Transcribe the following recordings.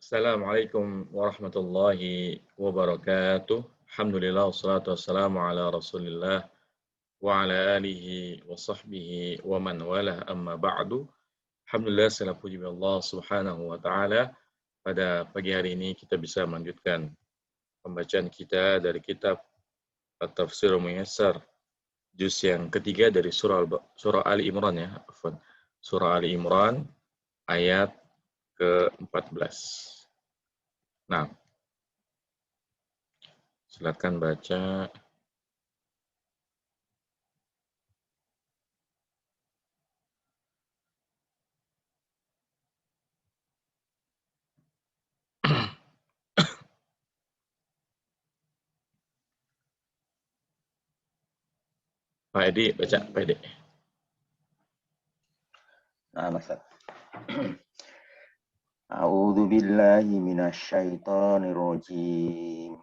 Assalamualaikum warahmatullahi wabarakatuh. Alhamdulillah wassalatu wassalamu ala Rasulillah wa ala alihi wa sahbihi wa man walah amma ba'du. Alhamdulillah segala puji bagi Allah Subhanahu wa taala. Pada pagi hari ini kita bisa melanjutkan pembacaan kita dari kitab At-Tafsir Muyassar juz yang ketiga dari surah Ali Imran ya. Surah Ali Imran ayat ke-14. Nah, silakan baca. Pak Edi, baca Pak Edi. Nah, Mas. A'udzu billahi minasyaitonir rajim.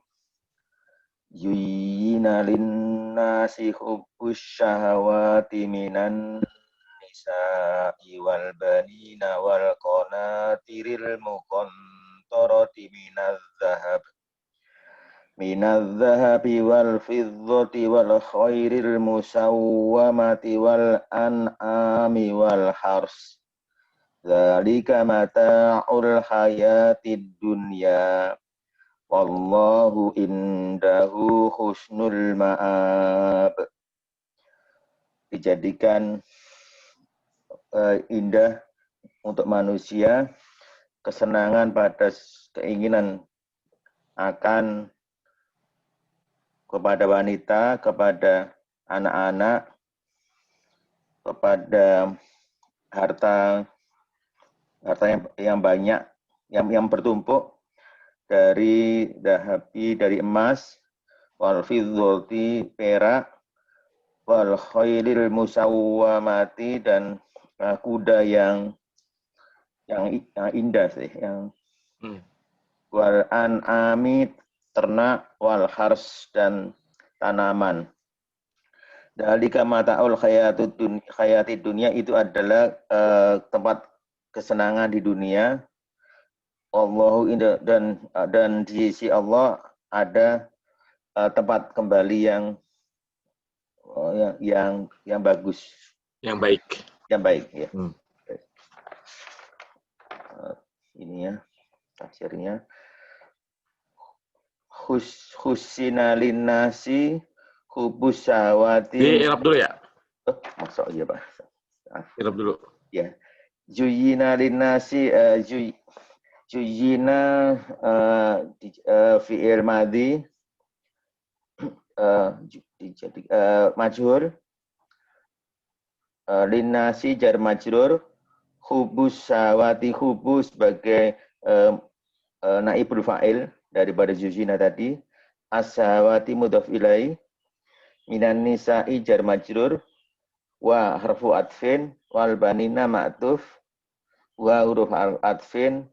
Yuyyina lin-nasi hubbus syahawati minan nisa'i wal banina wal qanatiril muqantarati minadh-dhahabi wal fiddati wal khairil musawwamati wal an'ami wal hars. Dzalika mata'ul hayatid dunya wallahu indahu husnul ma'ab. Dijadikan indah untuk manusia kesenangan pada keinginan akan kepada wanita, kepada anak-anak, kepada harta yang banyak, yang bertumpuk dari dahabi, dari emas, wal fiddati, perak, wal khairil musawwamati, dan kuda yang indah sih, yang wal an'ami, ternak, wal hars, dan tanaman. Dalika mata'ul hayatid dunia, itu adalah tempat kesenangan di dunia. Allahu indah, dan di sisi Allah ada tempat kembali yang bagus, yang baik ya. Ini ya tafsirnya. Husina linnasi hubus syahawati. Di Arab dulu ya? Maksud iya Pak. Arab dulu. Ya. Zuyina linnasi zuyina fi'il madhi majhur, linnasi jar majrur, hubus syahawati, hubus sebagai naibul fa'il daripada zuyina tadi, as-syahawati mudhaf ilai, minan nisa'i jar majrur, wa harfu atfin, wal banina ma'tuf, wa huruf atfin,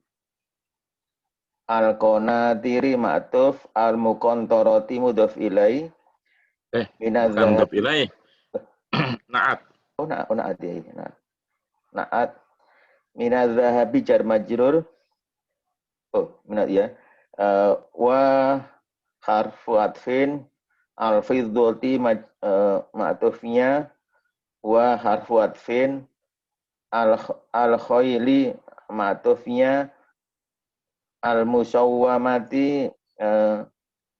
al-qanatiri ma'tuf, al-muqantarati mudhaf ilai, bukan mudhaf ilai. Na'at. Na'at ya. Na'at minadz-dzahabi jar majrur. Minat ya. Wa harfu atfin, al-fiddati ma'tufnya, wa harfu atfin, al-khayli ma'tufnya, al-musawwamati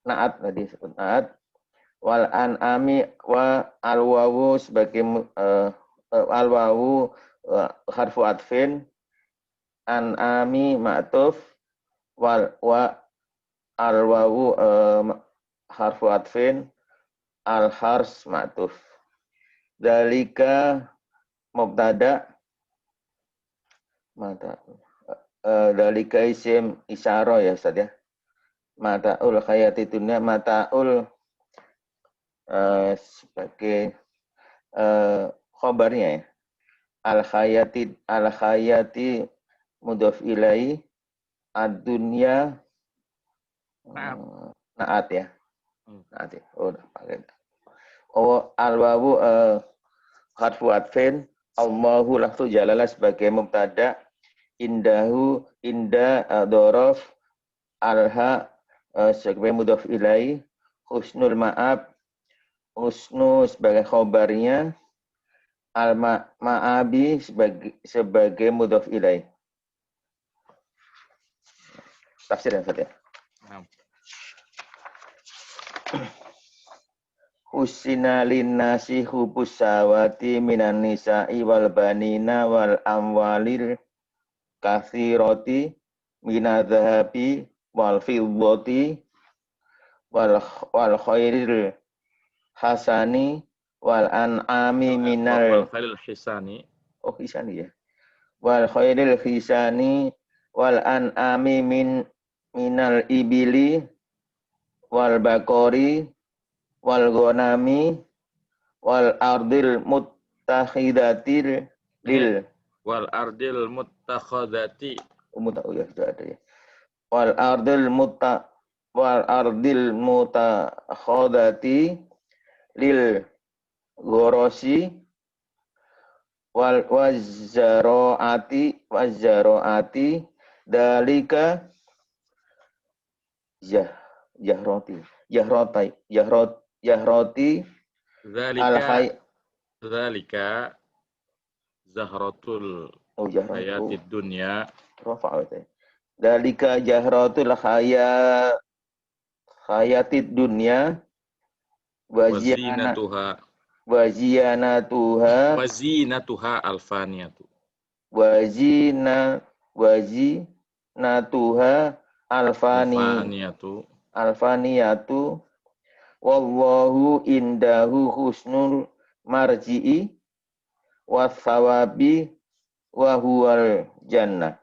na'at tadi disebut na'at, wal an'ami, wa al-wawu sebagai al-wawu harfu atfin, an'ami ma'tuf, wa al-wawu harfu atfin, al-hars ma'tuf. Dalika mubtada, dalika isim isyarah ya Ustaz ya. Mata'ul hayati dunya, mata'ul sebagai khabarnya ya. Al-hayati mudhaf ilai, ad-dunya na'at ya. Na'at ya. Pakai. Al-wawu harfu atfin, Allahu lafzu jalalah sebagai mubtada, inda dhorof alha sebagai mudhof ilai, husnul ma'ab, husnu sebagai khobarnya, ma'abi sebagai mudhof ilai. Tafsir yang Fatih. Husina linnasi hubus sawati minan nisa'i wal banina wal amwalil kathiroti minadhahabi wal fiddati wal khairil hasani wal an'ami minal wal khairil hisani. Oh, hisani ya. Wal khairil hisani wal an'ami minal ibili wal bakori wal ghanami wal ardil muttakhidatil lil wal ardil muttakhadati ya sudah ada ya. Wal ardil mutakhadati lil ghorosi wal wazzaroati dalika jahroti zalika zahratul hayatid dunya dalika jahratul hayatid dunya wazinatuha alfaniyatu wazinatuha alfaniyatu wallahu indahu husnul marji'i wasawabi wa huwal jannah.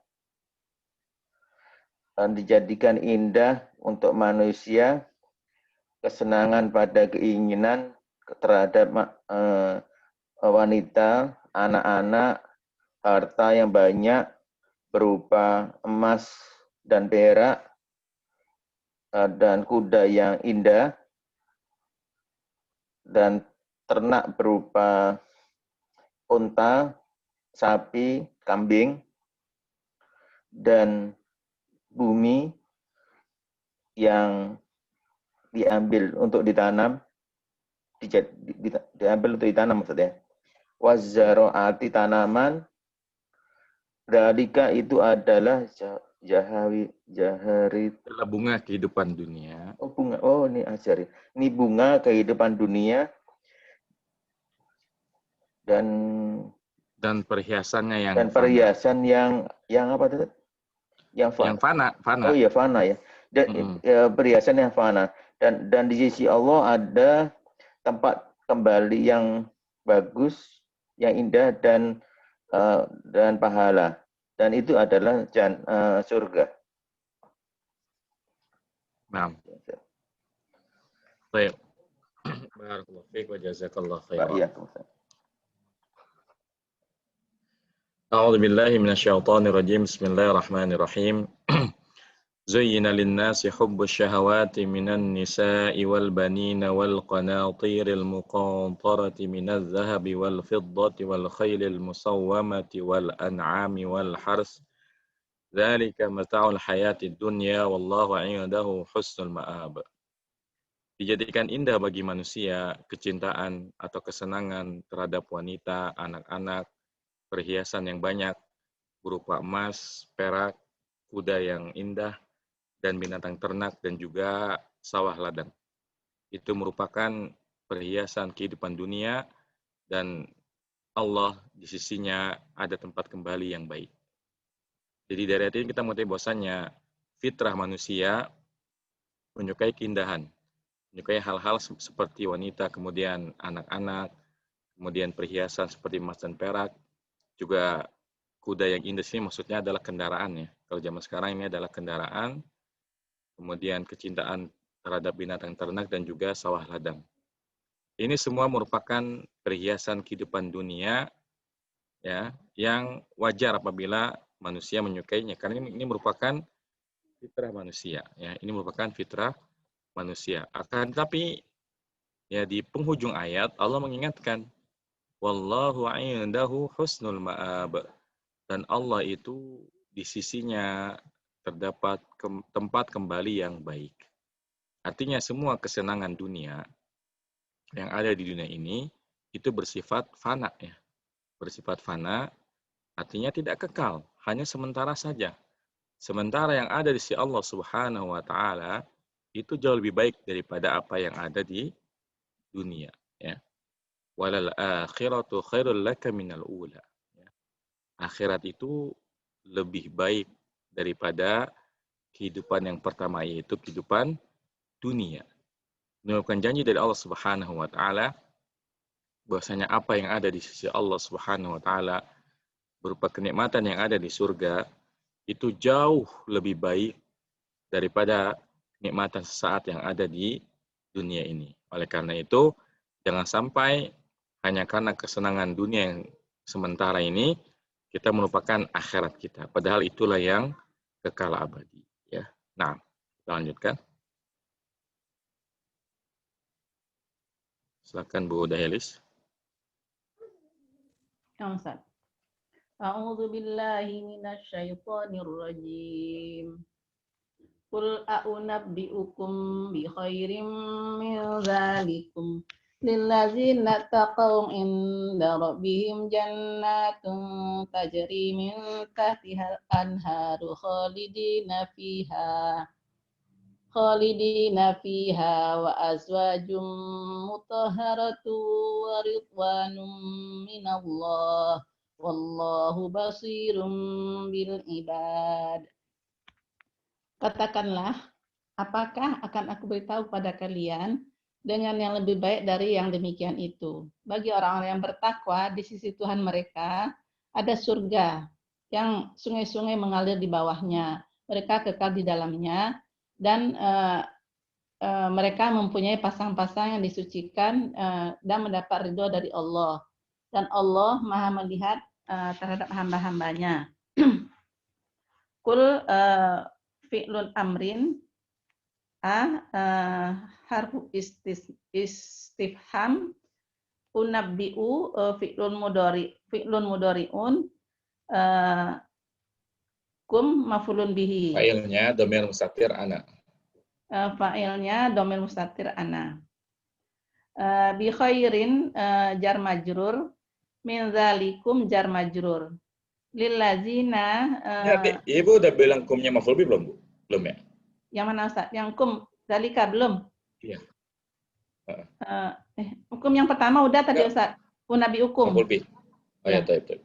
Dan dijadikan indah untuk manusia kesenangan pada keinginan terhadap wanita, anak-anak, harta yang banyak berupa emas dan perak, dan kuda yang indah, dan ternak berupa unta, sapi, kambing, dan bumi yang diambil untuk ditanam, diambil untuk ditanam maksudnya. Wazzaro'ati tanaman, dalika itu adalah jaharit. Bunga kehidupan dunia. Oh bunga, oh ini ajari. Ini bunga kehidupan dunia dan perhiasannya yang perhiasan yang apa tadi? Yang fana. Oh iya fana ya. Dan perhiasan yang fana dan di sisi Allah ada tempat kembali yang bagus, yang indah dan pahala. Dan itu adalah surga. Nah. Baik. Barakallahu fiik wa jazakallahu khairan. A'udzu billahi minasyaitonir rajim. Bismillahirrahmanirrahim. Zuyyina lin-nasi hubbus syahawati minan nisa'i wal banina wal qanatiril muqantarati minadh dhahabi wal fiddati wal khaylil musawwamati wal an'ami wal hars. Dzalika mata'ul hayatid dunya wallahu 'indahu husnul ma'ab. Dijadikan indah bagi manusia kecintaan atau kesenangan terhadap wanita, anak-anak, perhiasan yang banyak berupa emas, perak, kuda yang indah, dan binatang ternak dan juga sawah ladang. Itu merupakan perhiasan kehidupan dunia dan Allah di sisinya ada tempat kembali yang baik. Jadi dari hati ini kita mengetahui bahwasannya fitrah manusia menyukai keindahan, menyukai hal-hal seperti wanita, kemudian anak-anak, kemudian perhiasan seperti emas dan perak, juga kuda yang indah ini maksudnya adalah kendaraan ya. Kalau zaman sekarang ini adalah kendaraan, kemudian kecintaan terhadap binatang ternak dan juga sawah ladang. Ini semua merupakan perhiasan kehidupan dunia ya, yang wajar apabila manusia menyukainya karena ini merupakan fitrah manusia ya. Ini merupakan fitrah manusia. Akan tetapi ya di penghujung ayat Allah mengingatkan wallahu 'indahu husnul ma'ab, dan Allah itu di sisinya terdapat tempat kembali yang baik. Artinya semua kesenangan dunia yang ada di dunia ini itu bersifat fana ya. Bersifat fana artinya tidak kekal, hanya sementara saja. Sementara yang ada di sisi Allah Subhanahu wa taala itu jauh lebih baik daripada apa yang ada di dunia ya. Walal akhiratu khairul laka minal ula. Ya. Akhirat itu lebih baik daripada kehidupan yang pertama, yaitu kehidupan dunia. Merupakan janji dari Allah Subhanahu wa taala bahwasanya apa yang ada di sisi Allah Subhanahu wa taala berupa kenikmatan yang ada di surga itu jauh lebih baik daripada kenikmatan sesaat yang ada di dunia ini. Oleh karena itu, jangan sampai hanya karena kesenangan dunia yang sementara ini kita melupakan akhirat kita. Padahal itulah yang kekal abadi. Ya. Nah, kita lanjutkan. Silakan Bu Dahelis. Ustaz. A'udzu billahi minasyaitonir rajim. Qul a'unabbi'ukum bi khairim min dzalikum lilladzina taqaw inda rabbihim jannatun tajri min tahtiha al-anharu khalidina fiha wa azwajum mutahharatu wa ridwanum minallah wallahu basirum bil ibad. Katakanlah, apakah akan aku beritahu pada kalian dengan yang lebih baik dari yang demikian itu? Bagi orang-orang yang bertakwa di sisi Tuhan mereka, ada surga yang sungai-sungai mengalir di bawahnya. Mereka kekal di dalamnya dan mereka mempunyai pasang-pasang yang disucikan dan mendapat ridho dari Allah. Dan Allah Maha melihat terhadap hamba-hambanya. Kul fi'lun amrin harfu istifham unabbi'u fi'lun mudhari'un kum maf'ulun bihi. Failnya dhamir mustatir ana. Fa'ilnya dhamir mustatir ana. Bi khairin jar majrur min zalikum jar majrur. Lillazina Ibu udah bilang kumnya maf'ul bih belum, Bu? Belum ya? Yang mana Ustaz? Yang kum zalika belum? Iya. Hukum yang pertama udah tadi Ustaz. Unabi hukum. Maf'ul bih. Oh ya, betul.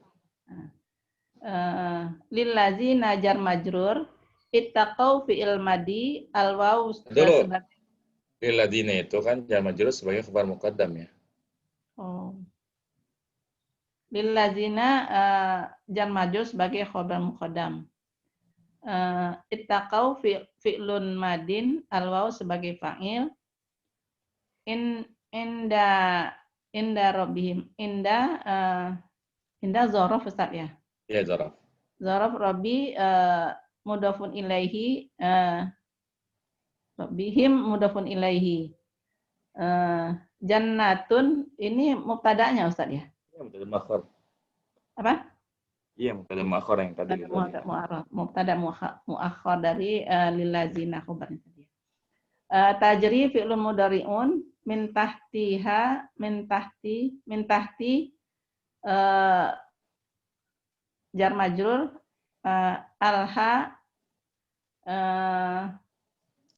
Lillazina jar majrur ittaqau fi'il madi al-waw sebagai lilladzina itu kan jar majrur sebagai khabar muqaddam ya. Oh. Lillazina jar majrur sebagai khabar muqaddam. Ittaqau fi'lun madin al-waw sebagai fa'il. Inda rabbihim. Inda dzaraf Ustaz ya? Iya, dzaraf. Dzaraf rabbi mudhafun ilaihi rabbihim mudhafun ilaihi. Jannatun ini mubtada'nya Ustaz ya? Iya, mubtada muakhar. Apa? Iya, mubtada muakhar yang tadi. Mubtada muakhar dari lillazina khabarnya tadi. Tajri fi'lun mudhari'un min tahti jar majrur alha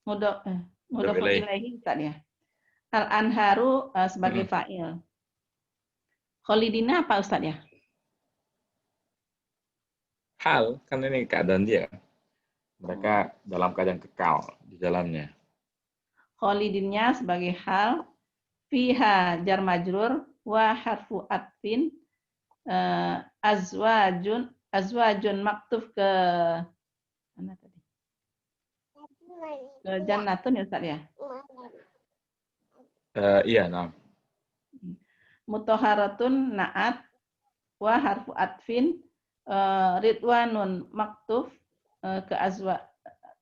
mudhafun ilaihi Ustaz ya. Al anharu sebagai fa'il. Khalidina apa Ustaz ya? Hal, kan ini keadaan dia. Mereka dalam keadaan kekal di dalamnya. Khalidinnya sebagai hal, fiha jar majrur wa harfu atfin azwajun maktuf ke mana tadi? Ke jannatun ya Ustaz ya? Iya, nah. Mutahharatun na'at wa harfu atfin ridwanun maktuf ke azwa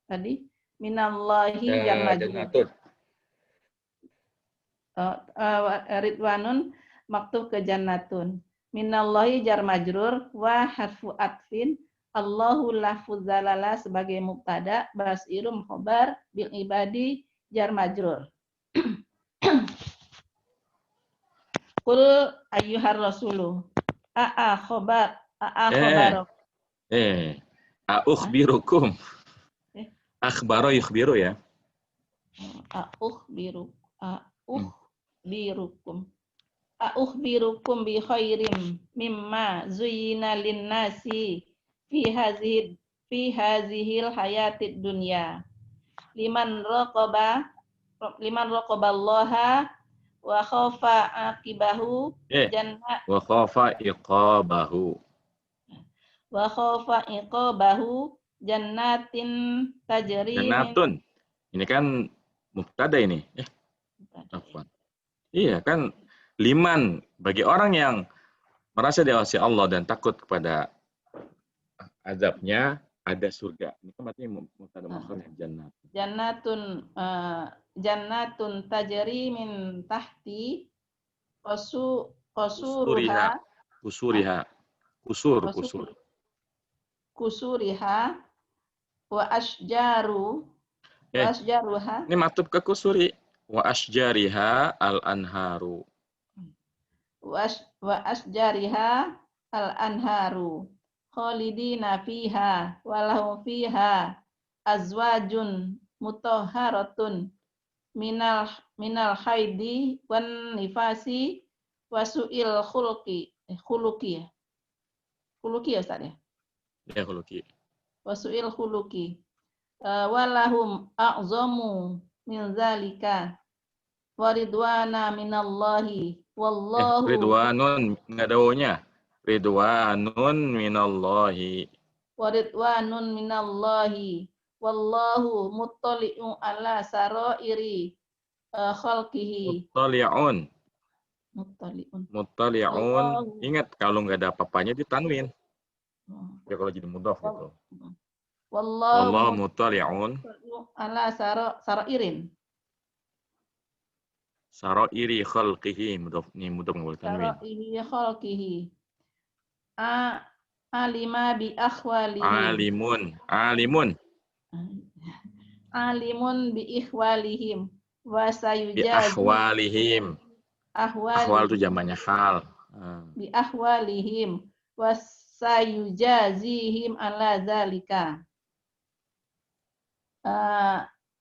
tadi minallahi jannatun. Ridwanun maktub ke jannatun. Minallahi jar majrur wa harfu atfin Allahu lafuz zalala sebagai mubtada, basirum khobar, bil ibadi jar majrur. Qul ayyuhar rasulu. Khobar. Khobarok. Ukhbirukum. Akhbaro yukhbiru ya. Ukhbirukum bi khairim mimma zuyyina lin-nasi fi hazihil hayatid dunya. Liman raqaballaha wa khafa aqibahu jannat wa khafa iqabahu. Wa khafa iqabahu jannatin tajri Jannatun. Ini kan mubtada ini. Apa? Iya kan, liman bagi orang yang merasa diawasi Allah dan takut kepada azabnya, ada surga. Ini kan artinya mubtada muakhar jannat. Jannatun tajri min tahti kusuriha wa asjaruha. Ini maktub ke kusuri. Wa asjariha al-anharu. Wa asjariha al-anharu. Khalidina fiha walahu fiha azwajun mutahharatun minal haidi wan nifasi wasu'il khuluqi ya Ustaz ya? Ya, khuluqi. Wasu'il khuluqi walahum a'zamu min zalika waridwana minallahi wallahu ridwanun enggak ada o-nya. Ridwanun minallahi. Waridwanun minallahi wallahu muttali'u ala sarairi khalqihi. Muttali'un. Ingat kalau nggak ada apa-apanya ditanwin. Ya kalau jadi mudhaf gitu. Wallahu muttali'un ala sarairin. Sarairi khalqihi, mudhaf nggak boleh tanwin. Sarairi khalqihi. Alima bi akhwalihim. Alimun bi ikhwalihim wa sayujazi bi ahwalihim. Ahwal itu zamannya hal. Bi ahwalihim wa sayujazihim ala zalika.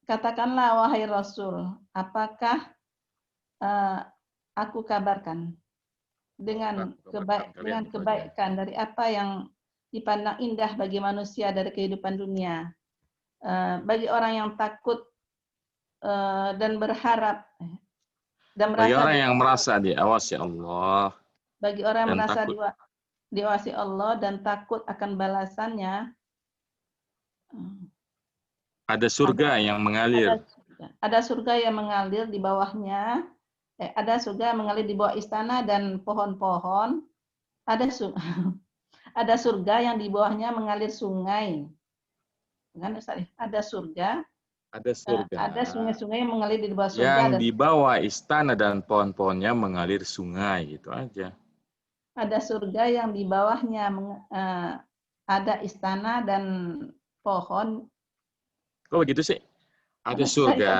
Katakanlah wahai Rasul, apakah aku kabarkan dengan kebaikan dari apa yang dipandang indah bagi manusia dari kehidupan dunia, bagi orang yang takut dan berharap dan merasa bagi orang yang merasa diawasi Allah, bagi orang yang merasa diawasi Allah dan takut akan balasannya, ada surga yang mengalir. Ada surga yang mengalir di bawahnya. Ada surga yang mengalir di bawah istana dan pohon-pohon. Ada surga yang di bawahnya mengalir sungai. Ada surga. Ada sungai-sungai yang mengalir di bawah surga. Yang di bawah istana dan pohon-pohonnya mengalir sungai, gitu aja. Ada surga yang di bawahnya ada istana dan pohon. Kok begitu sih? Ada surga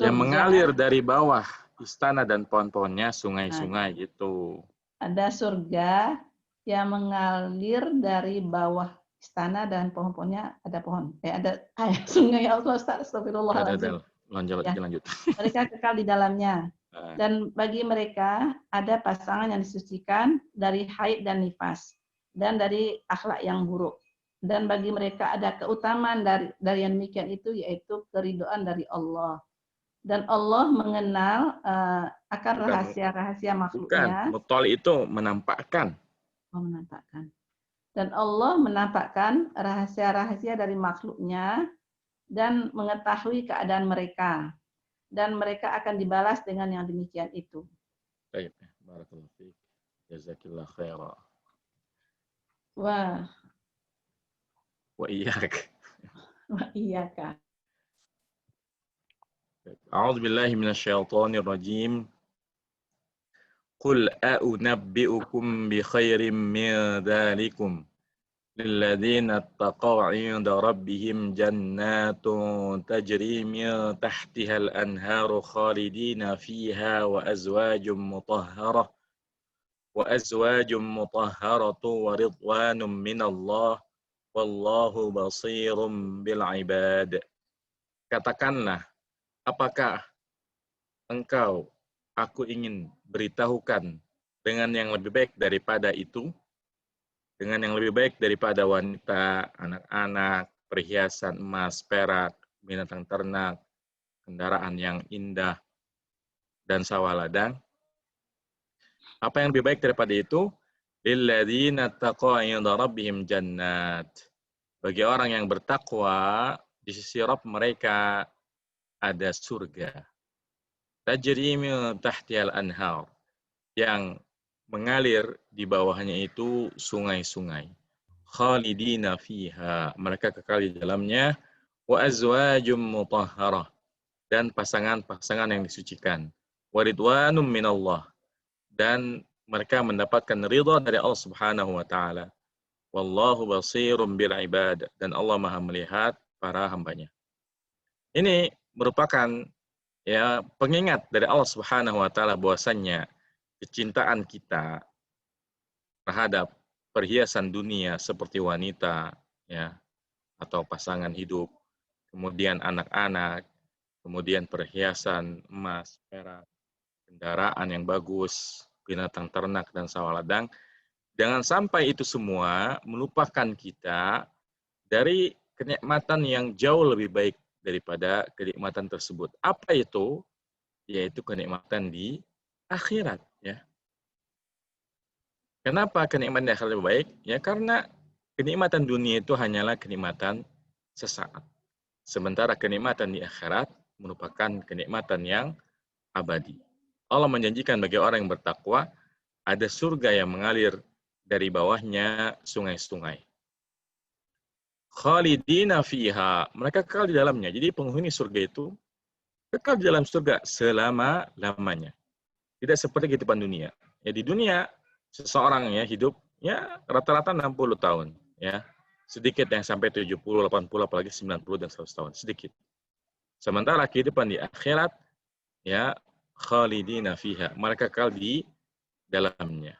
yang mengalir dari bawah istana dan pohon-pohonnya, sungai-sungai gitu. Ada surga yang mengalir dari bawah istana dan pohon-pohonnya, ada pohon. Ada sungai, ya Allah, astagfirullahaladzim. Lanjut. Mereka kekal di dalamnya. Dan bagi mereka ada pasangan yang disucikan dari haid dan nifas dan dari akhlak yang buruk. Dan bagi mereka ada keutamaan dari yang demikian itu, yaitu keridhaan dari Allah. Dan Allah mengenal akan rahasia-rahasia makhluknya. Bukan, mutali itu menampakkan. Menampakkan. Dan Allah menampakkan rahasia-rahasia dari makhluknya dan mengetahui keadaan mereka. Dan mereka akan dibalas dengan yang demikian itu. Baik, barakallahu fiik. Jazakillah khairan. Wah. Wa iyyak. Wa iyyaka. A'udzu billahi minasyaitonir rajim. Qul a'unabbi'ukum bi khairim min dzalikum lilladzina attaqaw 'inda rabbihim jannatun tajri min tahtihal anharu khalidina fiha wa azwajum mutahharatu wa ridwanum minallah wallahu basirum bil ibad. Katakanlah, apakah aku ingin beritahukan dengan yang lebih baik daripada itu, dengan yang lebih baik daripada wanita, anak-anak, perhiasan emas, perak, binatang ternak, kendaraan yang indah, dan sawah ladang. Apa yang lebih baik daripada itu? Lilladzina taqaw 'inda rabbihim jannat. Bagi orang yang bertakwa, di sisi Rabb mereka ada surga. Tajri min tahtihal anhar, yang mengalir di bawahnya itu sungai-sungai. Khalidina fiha, mereka kekal di dalamnya. Wa azwajum mutahharah, dan pasangan-pasangan yang disucikan. Wa ridwanum minallah, dan mereka mendapatkan ridha dari Allah Subhanahu wa taala. Wallahu basirum bil ibad, dan Allah Maha melihat para hambanya. Ini merupakan pengingat dari Allah Subhanahu wa taala bahwasannya kecintaan kita terhadap perhiasan dunia seperti wanita atau pasangan hidup, kemudian anak-anak, kemudian perhiasan emas, perak, kendaraan yang bagus, binatang ternak dan sawah ladang, jangan sampai itu semua melupakan kita dari kenikmatan yang jauh lebih baik daripada kenikmatan tersebut. Apa itu? Yaitu kenikmatan di akhirat. Ya. Kenapa kenikmatan di akhirat lebih baik? Ya karena kenikmatan dunia itu hanyalah kenikmatan sesaat. Sementara kenikmatan di akhirat merupakan kenikmatan yang abadi. Allah menjanjikan bagi orang yang bertakwa ada surga yang mengalir dari bawahnya sungai-sungai. Khalidina fiha, mereka kekal di dalamnya. Jadi penghuni surga itu kekal di dalam surga selama-lamanya. Tidak seperti kehidupan dunia. Ya di dunia seseorang hidup rata-rata 60 tahun, ya. Sedikit yang sampai 70, 80, apalagi 90 dan 100 tahun, sedikit. Sementara kehidupan di akhirat khalidina fiha, mereka kekal di dalamnya.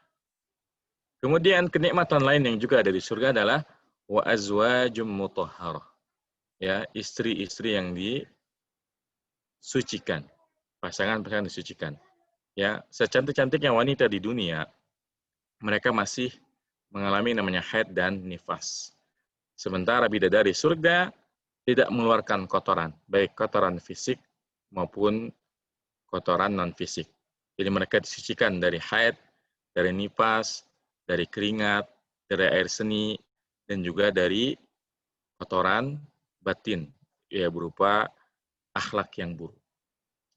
Kemudian kenikmatan lain yang juga ada di surga adalah wa azwajum mutahharah. Ya, istri-istri yang disucikan. Pasangan-pasangan disucikan. Ya, secantik-cantiknya wanita di dunia, mereka masih mengalami namanya haid dan nifas. Sementara bidadari surga tidak mengeluarkan kotoran, baik kotoran fisik maupun kotoran non-fisik. Jadi mereka disucikan dari haid, dari nifas, dari keringat, dari air seni, dan juga dari kotoran batin, berupa akhlak yang buruk.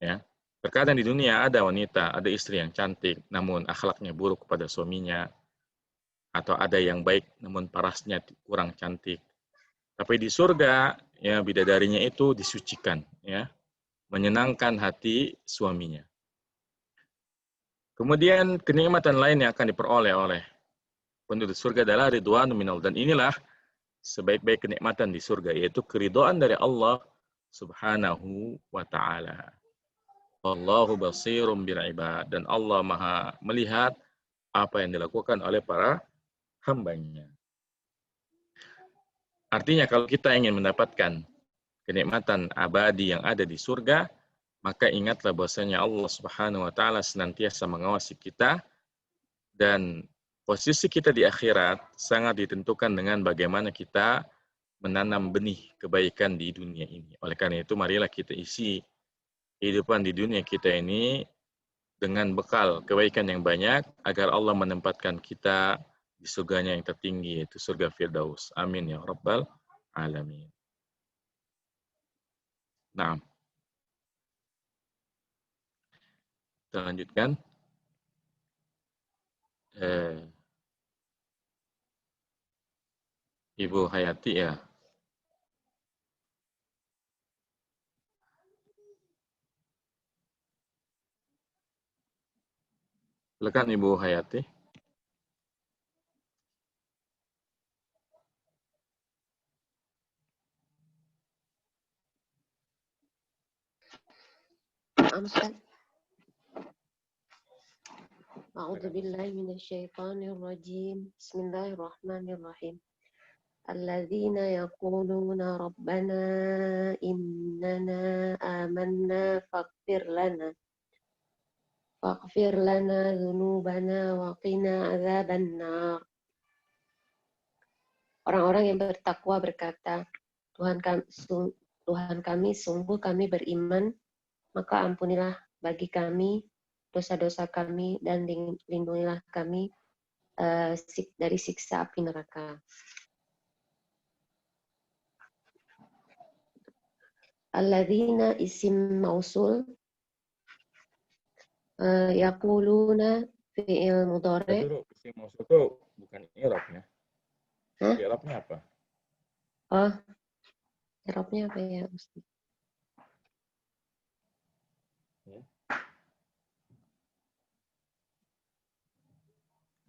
Ya. Terkadang di dunia ada wanita, ada istri yang cantik, namun akhlaknya buruk kepada suaminya, atau ada yang baik, namun parasnya kurang cantik. Tapi di surga, bidadarinya itu disucikan, menyenangkan hati suaminya. Kemudian kenikmatan lain yang akan diperoleh oleh penduduk surga adalah ridwan minallah, dan inilah sebaik-baik kenikmatan di surga, yaitu keridhaan dari Allah Subhanahu wa taala. Wallahu basirum bil ibad, dan Allah Maha melihat apa yang dilakukan oleh para hambanya. Artinya kalau kita ingin mendapatkan kenikmatan abadi yang ada di surga, maka ingatlah bahwasanya Allah Subhanahu wa taala senantiasa mengawasi kita, dan posisi kita di akhirat sangat ditentukan dengan bagaimana kita menanam benih kebaikan di dunia ini. Oleh karena itu, marilah kita isi kehidupan di dunia kita ini dengan bekal kebaikan yang banyak, agar Allah menempatkan kita di surganya yang tertinggi, yaitu surga Firdaus. Amin ya Rabbal Alamin. Nah, kita lanjutkan. Ibu Hayati ya. Silakan Ibu Hayati. Naam, Ustaz. A'udzu billahi minasyaitonir rajim. Bismillahirrahmanirrahim. Alladzina yaquluna rabbana innana amanna faghfir lana dzunubana wa qina adzabannar. Orang-orang yang bertakwa berkata, Tuhan kami, sungguh kami beriman, maka ampunilah bagi kami dosa-dosa kami dan lindungilah kami dari siksa api neraka. Alladzina isim mausul yaquluna fi'il mudhari. Isim mausul itu bukan i'rabnya. I'rabnya apa? Oh, i'rabnya apa ya, Ustaz?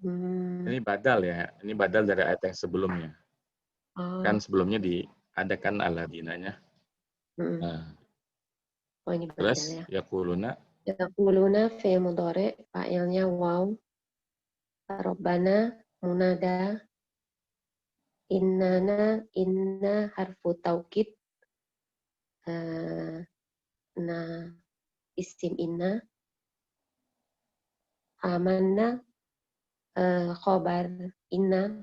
Ini badal ya. Ini badal dari ayat yang sebelumnya. Kan sebelumnya diadakan alladzina-nya. Nah. Oh, ini badal Terus ya. Yaquluna fi'il mudhari, fa'ilnya waw. Rabbana munada. Inna harfu taukid. Isim inna. Amanna khobar inna.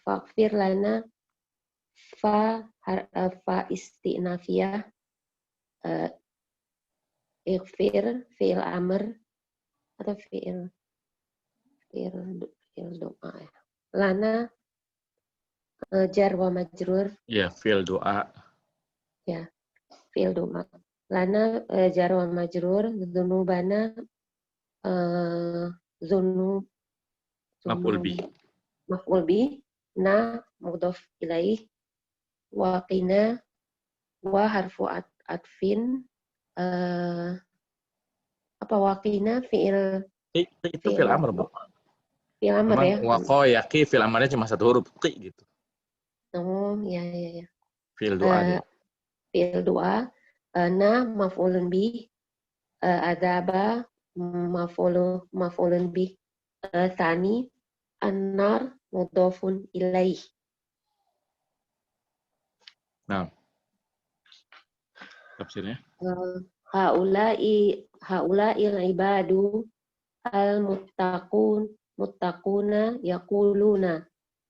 Faghfir lana fa istinafiyah. Ighfir fi'il amr atau fi'il doa ya. Lana jar wa majrur. Ya, fi'il doa. Ya, fi'il doa. Lana jar wa majrur. Dzunubana dzunub maf'ul bi. Na mudhaf ilaih. Wa qina wa harfu atfin. Apa waqina fi'il itu fi'il amr, Bu. Fi'il amr ya. Waqa yaqi fi'il amrnya cuma satu huruf, qi gitu. Oh, ya. Fi'il doa dia. Fi'il doa. Na maf'ulun bi. Adzaba maf'ulun bi. Tsani an-nar mudhafun ilaih. Nah. Tafsirnya? Haula'il ibadu muttaquna yaquluna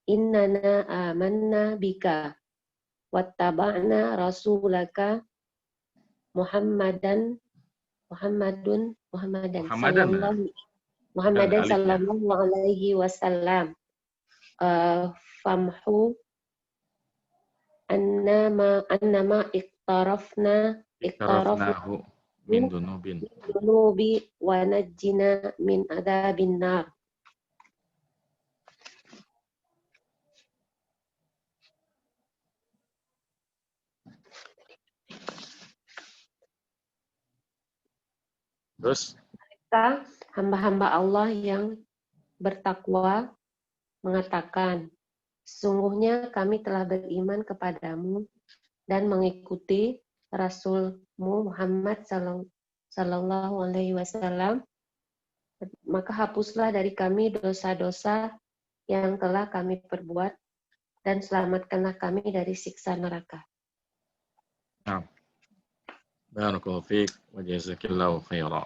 innana amanna bika wattaba'na rasulaka Muhammadan sallallahu alaihi wasallam. Famhu annama iktarafnahu min dunubi wa najjina min adzabin nar. Terus kita hamba-hamba Allah yang bertakwa mengatakan, sungguhnya kami telah beriman kepadamu dan mengikuti Rasulmu Muhammad sallallahu alaihi wasallam, maka hapuslah dari kami dosa-dosa yang telah kami perbuat dan selamatkanlah kami dari siksa neraka. Nah. Barakallahu fiik wa jazakillahu khairan.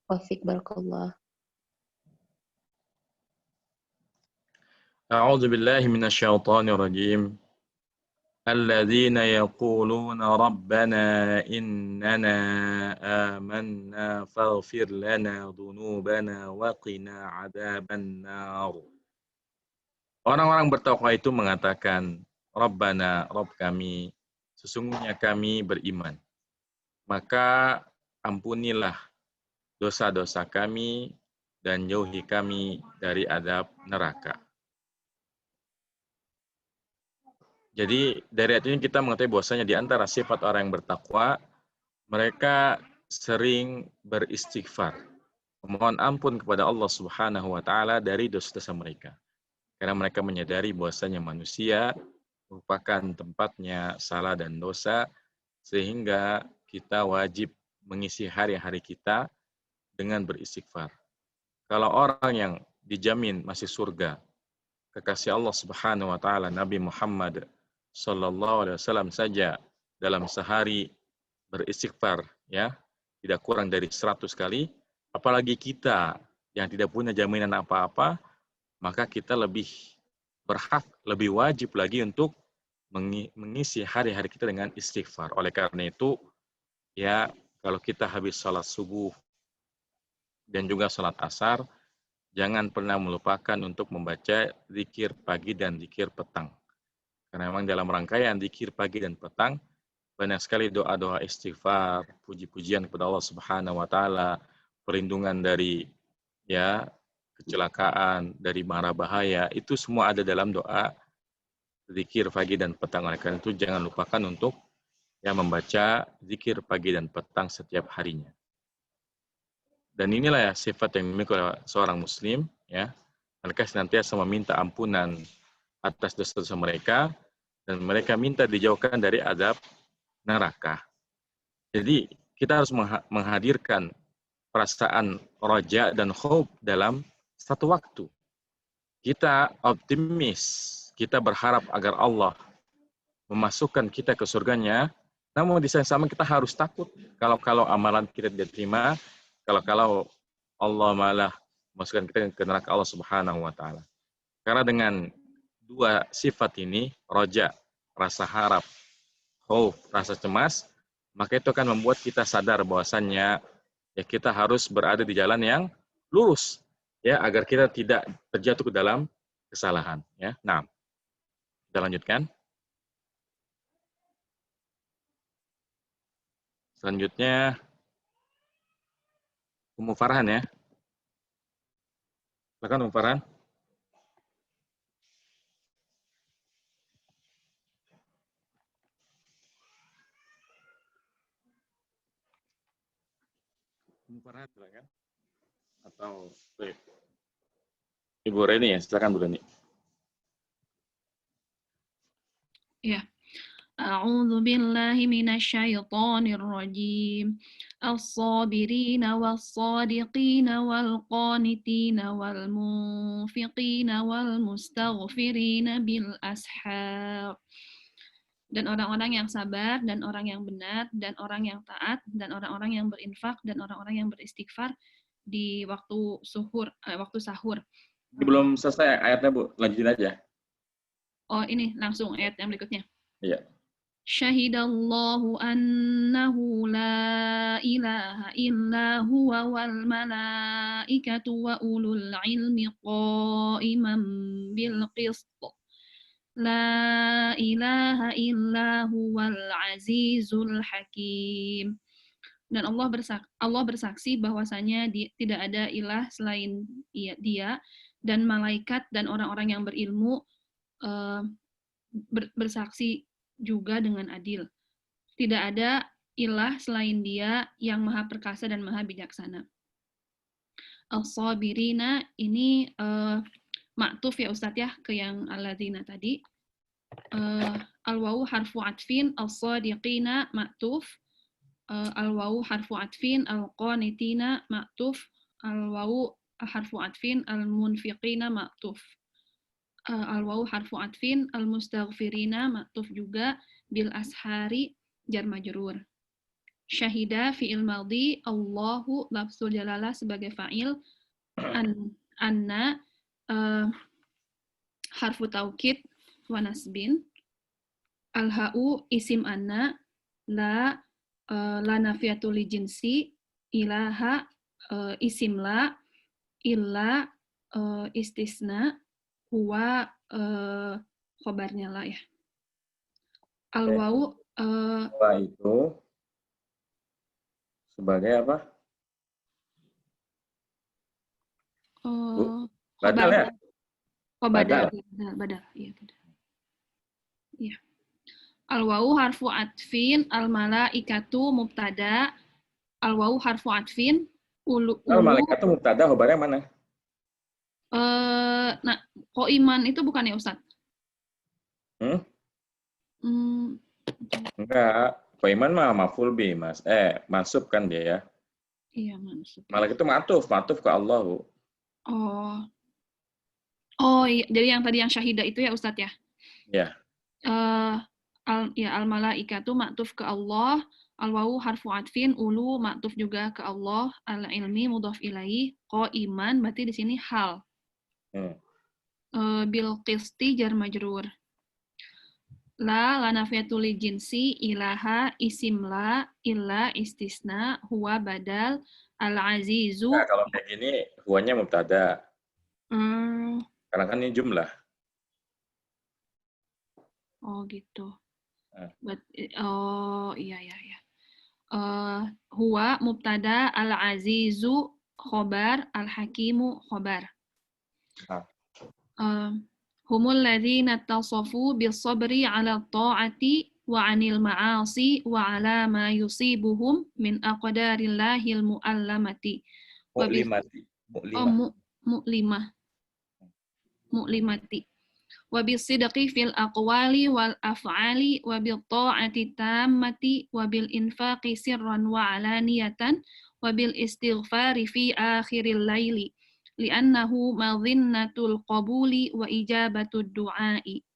Wa fiik barakallah. A'udzu billahi minasyaitonir rajim. Alladzina yaquluna rabbana innana amanna faghfir lana dzunubana wa qina adzabannar. Orang-orang bertakwa itu mengatakan, Rabbana, Rabb kami, sesungguhnya kami beriman. Maka ampunilah dosa-dosa kami dan jauhi kami dari azab neraka. Jadi dari ayat ini kita mengetahui bahwasanya di antara sifat orang yang bertakwa, mereka sering beristighfar, memohon ampun kepada Allah Subhanahu wa taala dari dosa-dosa mereka. Karena mereka menyadari bahwasanya manusia merupakan tempatnya salah dan dosa, Sehingga kita wajib mengisi hari-hari kita dengan beristighfar. Kalau orang yang dijamin masih surga, kekasih Allah Subhanahu wa taala, Nabi Muhammad sallallahu alaihi wasallam saja dalam sehari beristighfar ya, tidak kurang dari 100 kali, apalagi kita yang tidak punya jaminan apa-apa, maka kita lebih berhak, lebih wajib lagi untuk mengisi hari-hari kita dengan istighfar. Oleh karena itu, ya kalau kita habis salat subuh dan juga salat asar, jangan pernah melupakan untuk membaca zikir pagi dan zikir petang. Karena memang dalam rangkaian zikir pagi dan petang, banyak sekali doa-doa istighfar, puji-pujian kepada Allah Subhanahu wa taala, perlindungan dari ya kecelakaan, dari mara bahaya, itu semua ada dalam doa zikir pagi dan petang. Oleh karena itu jangan lupakan untuk ya membaca zikir pagi dan petang setiap harinya. Dan inilah ya sifat yang dimiliki oleh seorang muslim ya. Mereka senantiasa meminta ampunan atas dosa-dosa mereka dan mereka minta dijauhkan dari azab neraka. Jadi kita harus menghadirkan perasaan roja dan khauf dalam satu waktu. Kita optimis, kita berharap agar Allah memasukkan kita ke surganya, namun di saat sama kita harus takut kalau amalan kita tidak diterima, kalau Allah malah memasukkan kita ke neraka Allah Subhanahu wa taala. Karena dengan dua sifat ini, roja, rasa harap, khauf, rasa cemas, maka itu akan membuat kita sadar bahwasannya ya kita harus berada di jalan yang lurus ya agar kita tidak terjatuh ke dalam kesalahan ya. Nah, kita lanjutkan. Selanjutnya Ummu Farhan ya. Silakan Ummu Farhan. Ummu Farhan silakan. Atau baik. Ibu Reni ya, silakan Bu Reni. Ya. A'udzu billahi minasyaitonir rajim. As-sabirina was-sadiqina wal-qanitina wal-munfiqina wal-mustaghfirina bil ashar. Dan orang-orang yang sabar, dan orang yang benar, dan orang yang taat, dan orang-orang yang berinfak, dan orang-orang yang beristighfar di waktu sahur. Belum selesai ayatnya Bu, lanjutin aja. Oh ini langsung ayat yang berikutnya. Iya. Syahidallahu annahu la ilaha illa huwa wal malaikatu wa ulul ilmi qa'iman bil qist. La ilaha illa huwal azizul hakim. Dan Allah bersaksi bahwasanya tidak ada ilah selain Dia, dan malaikat dan orang-orang yang berilmu bersaksi juga dengan adil. Tidak ada ilah selain Dia yang maha perkasa dan maha bijaksana. As-sabirina ini maktuf ya Ustadz ya ke yang alladzina tadi. Al-wawu harfu atfin, as-sadiqina maktuf, al-wawu harfu atfin, al-qanitina maktuf, al-wawu harfu atfin, al-munfiqina maktuf. Al-wawu harfu atfin, al-mustaghfirina maktuf juga, bil ashari jar majrur. Syahida fi'il madhi, Allahu lafzul jalalah sebagai fa'il, anna harfu taukid wa nasbin, al-ha'u isim anna, la nafiatul li jinsi, ilaha isim la, illa istisna, huwa khobarnya la ya. Al-wawu itu sebagai apa? Badal ya? Oh, badal. Badal. Iya, badal. Iya. Al-wawu harfu atfin, al-malaikatu mubtada, al-wawu harfu atfin, Al-malaikatu mubtada, khobarnya mana? Nah, iman itu bukan ya Ustaz? Enggak. Kok iman mah maf'ul bi, Mas. Mansub kan dia ya. Iya, mansub. Malah itu matuf ke Allah, Bu. Oh iya, jadi yang tadi yang syahidah itu ya Ustadz ya? Ya. Al-malaikatu maktuf ke Allah, al-wawu harfu atfin, ulu maktuf juga ke Allah, al-ilmi mudhaf ilaih, iman berarti di sini hal. Bil qisti jar majrur. La nafiyatul jinsi, ilaha isim la, illa istisna, huwa badal, al-azizu. Nah, kalau kayak gini huwanya mubtada. Karena kan ini jumlah. Oh gitu. Iya. Huwa mubtada, al-azizu khobar, al-hakimu khobar. Humul ladzina tasafu bis-sabri 'ala at-ta'ati wa 'anil ma'asi wa 'ala ma yusibuhum min aqdarillahil mu'allamati. Mu'limati. Wa bis-sidqi fil aqwali wal af'ali wa bil ta'ati tammati wa bil infaqi sirran wa 'alaniyatan wa bil istighfari fi akhiril laili. Li'annahu madhinnatul qabuli wa ijabatud du'ai.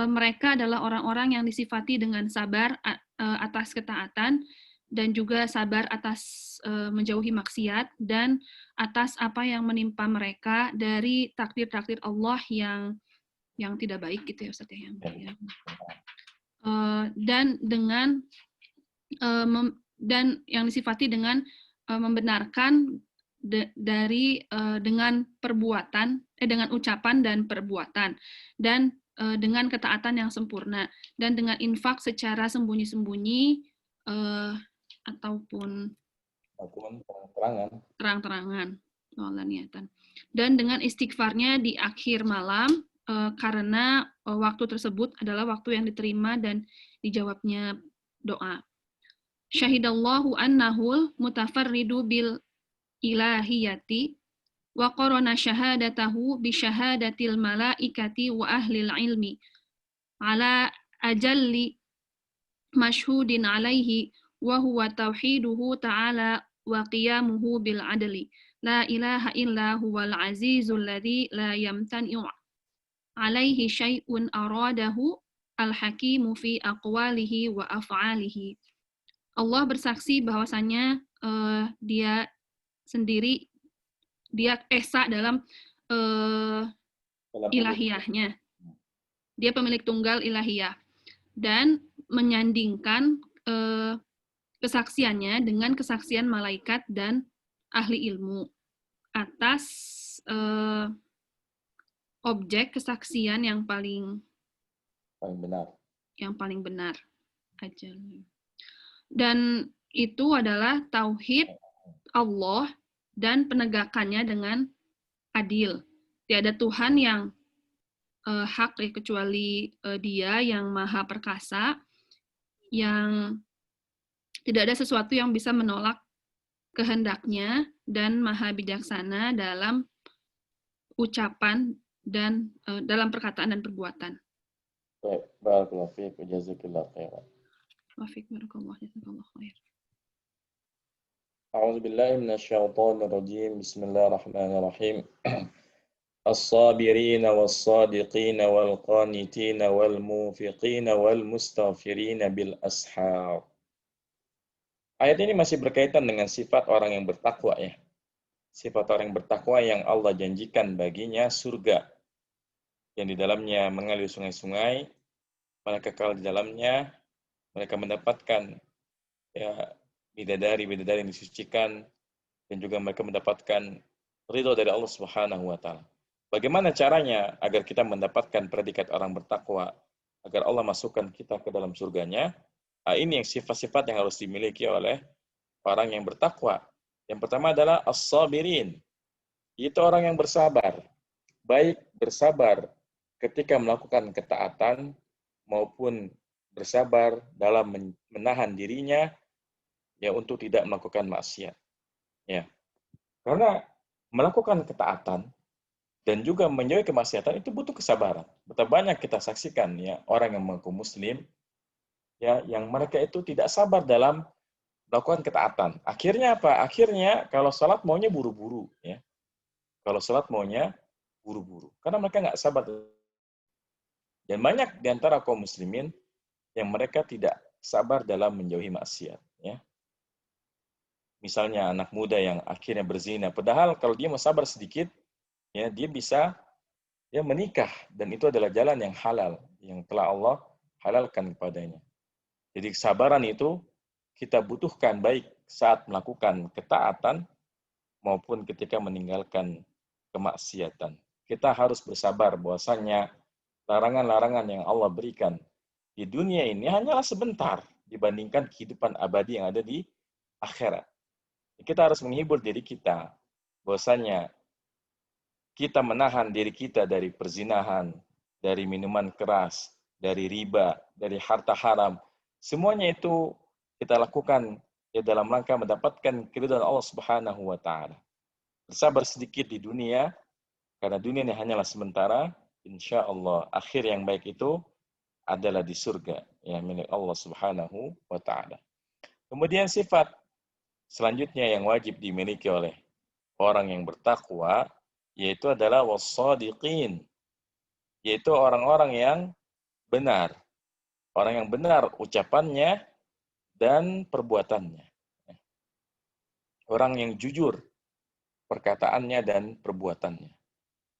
Mereka adalah orang-orang yang disifati dengan sabar atas ketaatan dan juga sabar atas menjauhi maksiat dan atas apa yang menimpa mereka dari takdir-takdir Allah yang tidak baik gitu ya Ustaz ya. Dan yang disifati dengan membenarkan dengan dengan ucapan dan perbuatan dan dengan ketaatan yang sempurna dan dengan infak secara sembunyi-sembunyi ataupun terang-terangan niatan dan dengan istighfarnya di akhir malam karena waktu tersebut adalah waktu yang diterima dan dijawabnya doa. Syahidallahu annahul mutafarridu bil ilahiyati wa qarana syahadatahu bi syahadatil malaikati wa ahlil ilmi ala ajalli mashhudin alaihi wa huwa tauhiduhu ta'ala wa qiyamuhu bil adli la ilaha illa huwal azizul ladzi la yamtani'u alaihi syai'un aradahu al-hakimu fi aqwalihi wa af'alihi. Allah bersaksi bahwasanya dia sendiri, dia esa dalam ilahiyahnya. Dia pemilik tunggal ilahiyah. Dan menyandingkan kesaksiannya dengan kesaksian malaikat dan ahli ilmu atas objek kesaksian yang paling benar aja. Dan itu adalah tauhid Allah dan penegakannya dengan adil. Tiada Tuhan yang hak kecuali Dia yang Maha Perkasa, yang tidak ada sesuatu yang bisa menolak kehendaknya dan Maha Bijaksana dalam ucapan dan dalam perkataan dan perbuatan. Barakallahu fiik wa jazakallahu khairan. Wa fiik barakallahu khair. أعوذ بالله من الشيطان الرجيم بسم الله الرحمن الرحيم الصابرين والصادقين والقانتين والموفقين والمستغفرين بالأسحار. Ayat ini masih berkaitan dengan sifat orang yang bertakwa ya. Sifat orang yang bertakwa yang Allah janjikan baginya surga yang di dalamnya mengalir sungai-sungai, mereka kekal di dalamnya, mereka mendapatkan bidadari yang disucikan, dan juga mereka mendapatkan ridho dari Allah Subhanahu wa Ta'ala. Bagaimana caranya agar kita mendapatkan predikat orang bertakwa, agar Allah masukkan kita ke dalam surganya? Ini yang sifat-sifat yang harus dimiliki oleh orang yang bertakwa. Yang pertama adalah as-sabirin. Itu orang yang bersabar. Baik bersabar ketika melakukan ketaatan maupun bersabar dalam menahan dirinya ya untuk tidak melakukan maksiat. Ya. Karena melakukan ketaatan dan juga menjauhi kemaksiatan itu butuh kesabaran. Betapa banyak kita saksikan ya orang yang mengaku muslim ya, yang mereka itu tidak sabar dalam melakukan ketaatan. Akhirnya apa? Akhirnya kalau sholat maunya buru-buru, ya. Kalau sholat maunya buru-buru, karena mereka nggak sabar. Dan banyak di antara kaum muslimin yang mereka tidak sabar dalam menjauhi maksiat, ya. Misalnya anak muda yang akhirnya berzina, padahal kalau dia mau sabar sedikit, ya dia bisa ya menikah, dan itu adalah jalan yang halal yang telah Allah halalkan kepadanya. Jadi kesabaran itu kita butuhkan baik saat melakukan ketaatan maupun ketika meninggalkan kemaksiatan. Kita harus bersabar bahwasanya larangan-larangan yang Allah berikan di dunia ini hanyalah sebentar dibandingkan kehidupan abadi yang ada di akhirat. Kita harus menghibur diri kita bahwasanya kita menahan diri kita dari perzinahan, dari minuman keras, dari riba, dari harta haram. Semuanya itu kita lakukan ya dalam rangka mendapatkan keridhaan Allah Subhanahu wa taala. Bersabar sedikit di dunia, karena dunia ini hanyalah sementara. Insya Allah akhir yang baik itu adalah di surga yang milik Allah Subhanahu wa taala. Kemudian sifat selanjutnya yang wajib dimiliki oleh orang yang bertakwa yaitu adalah wassadiqin, yaitu orang-orang yang benar. Orang yang benar ucapannya dan perbuatannya. Orang yang jujur perkataannya dan perbuatannya.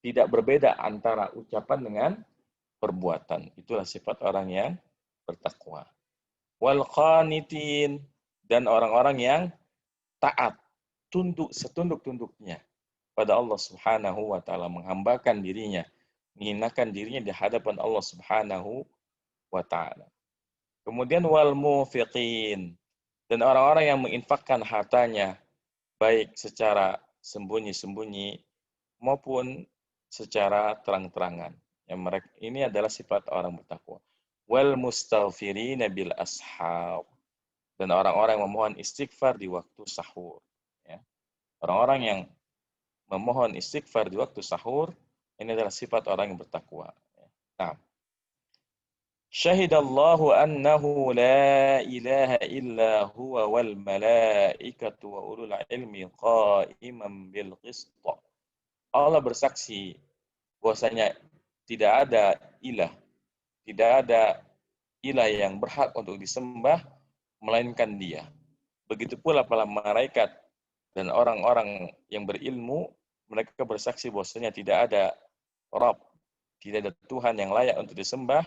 Tidak berbeda antara ucapan dengan perbuatan. Itulah sifat orang yang bertakwa. Wal qanitin, dan orang-orang yang taat, tunduk setunduk-tunduknya pada Allah Subhanahu wa taala, menghambakan dirinya, menghinakan dirinya di hadapan Allah Subhanahu wa taala. Kemudian wal mufiqin, dan orang-orang yang menginfakkan hartanya baik secara sembunyi-sembunyi maupun secara terang-terangan. Yang mereka ini adalah sifat orang bertakwa. Wal mustaghfirina bil ashab, dan orang-orang yang memohon istighfar di waktu sahur. Ya. Orang-orang yang memohon istighfar di waktu sahur, ini adalah sifat orang yang bertakwa. Nah, syahidallahu annahu la ilaha illa huwa wal malaikatu wa ulul ilmi qa'iman bil qist. Allah bersaksi bahwasanya tidak ada ilah yang berhak untuk disembah melainkan Dia. Begitu pula para malaikat dan orang-orang yang berilmu, mereka bersaksi bahwasanya tidak ada Rabb, tidak ada Tuhan yang layak untuk disembah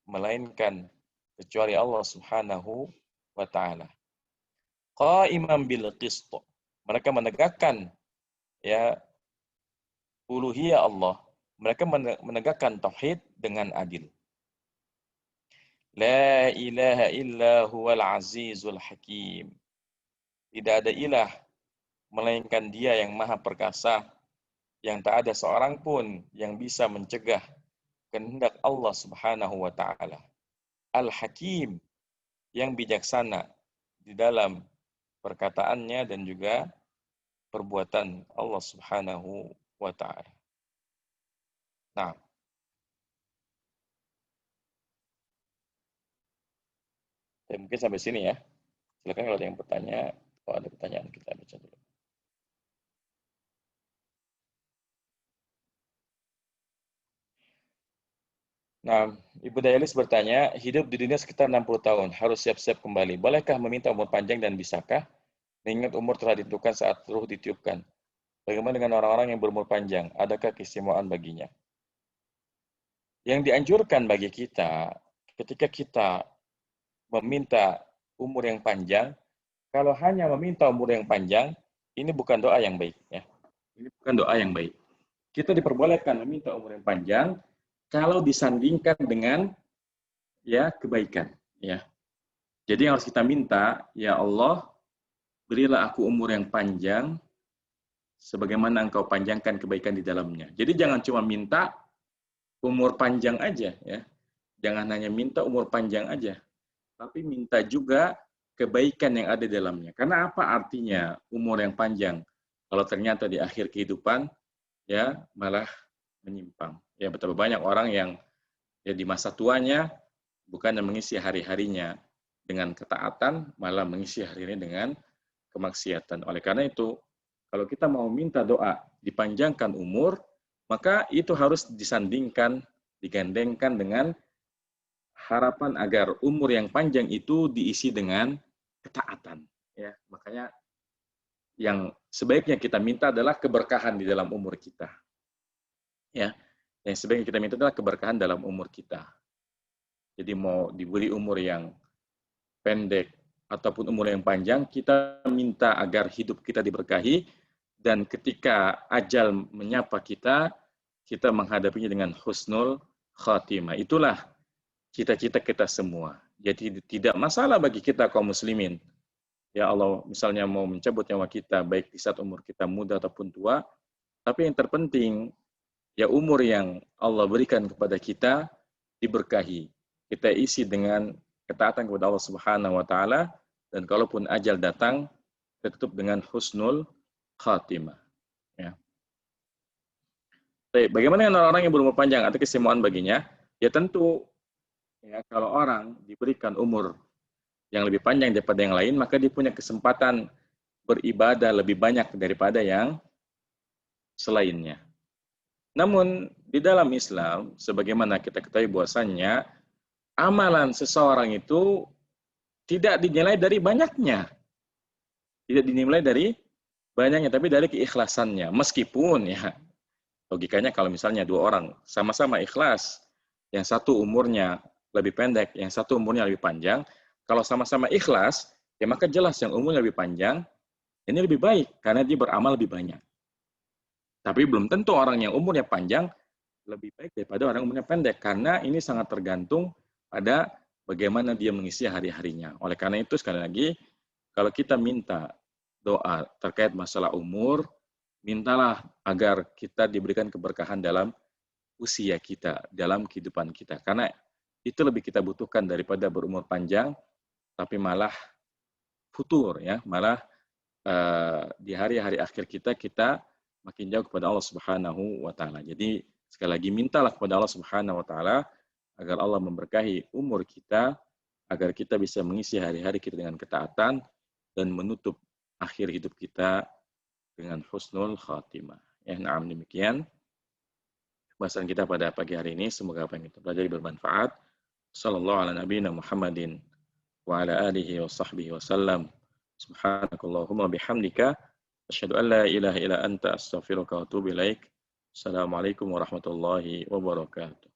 melainkan kecuali Allah Subhanahu wa taala. Qa'iman bil qist. Mereka menegakkan ya uluhiyah Allah. Mereka menegakkan tauhid dengan adil. La ilaha illa huwal azizul hakim. Tidak ada ilah melainkan Dia yang maha perkasa, yang tak ada seorang pun yang bisa mencegah kehendak Allah Subhanahu wa taala. Al-Hakim, yang bijaksana di dalam perkataannya dan juga perbuatan Allah Subhanahu wa taala. Nah, mungkin sampai sini ya. Silakan kalau ada yang bertanya, kalau ada pertanyaan kita baca dulu. Nah, Ibu Dayalis bertanya, hidup di dunia sekitar 60 tahun, harus siap-siap kembali. Bolehkah meminta umur panjang dan bisakah? Mengingat umur telah ditentukan saat ruh ditiupkan. Bagaimana dengan orang-orang yang berumur panjang? Adakah keistimewaan baginya? Yang dianjurkan bagi kita, ketika kita meminta umur yang panjang, kalau hanya meminta umur yang panjang, ini bukan doa yang baik. Ya. Ini bukan doa yang baik. Kita diperbolehkan meminta umur yang panjang kalau disandingkan dengan ya kebaikan. Ya. Jadi yang harus kita minta, ya Allah, berilah aku umur yang panjang, sebagaimana Engkau panjangkan kebaikan di dalamnya. Jadi jangan cuma minta umur panjang aja, ya. Jangan hanya minta umur panjang aja, tapi minta juga kebaikan yang ada di dalamnya. Karena apa artinya umur yang panjang kalau ternyata di akhir kehidupan ya malah menyimpang. Ya betapa banyak orang yang ya di masa tuanya bukannya mengisi hari-harinya dengan ketaatan, malah mengisi hari-harinya dengan kemaksiatan. Oleh karena itu, kalau kita mau minta doa dipanjangkan umur, maka itu harus disandingkan, digandengkan dengan harapan agar umur yang panjang itu diisi dengan ketaatan. Ya, makanya yang sebaiknya kita minta adalah keberkahan di dalam umur kita. Ya, yang sebaiknya kita minta adalah keberkahan dalam umur kita. Jadi mau diberi umur yang pendek ataupun umur yang panjang, kita minta agar hidup kita diberkahi, dan ketika ajal menyapa kita, kita menghadapinya dengan husnul khatimah. Itulah cita-cita kita semua. Jadi tidak masalah bagi kita kaum muslimin. Ya Allah, misalnya mau mencabut nyawa kita, baik di saat umur kita muda ataupun tua, tapi yang terpenting, ya umur yang Allah berikan kepada kita diberkahi. Kita isi dengan ketaatan kepada Allah Subhanahu wa taala, dan kalaupun ajal datang, kita tutup dengan husnul khatimah. Ya. Baik, bagaimana dengan orang yang berumur panjang atau keistimewaan baginya? Ya tentu, ya, kalau orang diberikan umur yang lebih panjang daripada yang lain, maka dia punya kesempatan beribadah lebih banyak daripada yang selainnya. Namun, di dalam Islam, sebagaimana kita ketahui bahwasannya, amalan seseorang itu tidak dinilai dari banyaknya. Tidak dinilai dari banyaknya, tapi dari keikhlasannya. Meskipun, ya, logikanya kalau misalnya dua orang sama-sama ikhlas, yang satu umurnya lebih pendek, yang satu umurnya lebih panjang, kalau sama-sama ikhlas, ya maka jelas yang umurnya lebih panjang, ini lebih baik, karena dia beramal lebih banyak. Tapi belum tentu orang yang umurnya panjang lebih baik daripada orang umurnya pendek, karena ini sangat tergantung pada bagaimana dia mengisi hari-harinya. Oleh karena itu, sekali lagi, kalau kita minta doa terkait masalah umur, mintalah agar kita diberikan keberkahan dalam usia kita, dalam kehidupan kita. Karena itu lebih kita butuhkan daripada berumur panjang, tapi malah futur, ya, malah di hari-hari akhir kita makin jauh kepada Allah Subhanahu wa taala. Jadi sekali lagi mintalah kepada Allah Subhanahu wa taala agar Allah memberkahi umur kita, agar kita bisa mengisi hari-hari kita dengan ketaatan dan menutup akhir hidup kita dengan husnul khatimah. Ya, na'am, demikian bahasan kita pada pagi hari ini. Semoga apa yang kita pelajari bermanfaat. Sallallahu ala nabiyina Muhammadin wa ala alihi wa sahbihi wa sallam. Subhanakallahumma bihamdika asyhadu an la ilaha illa anta astaghfiruka wa atubu ilaik. Assalamualaikum warahmatullahi wabarakatuh.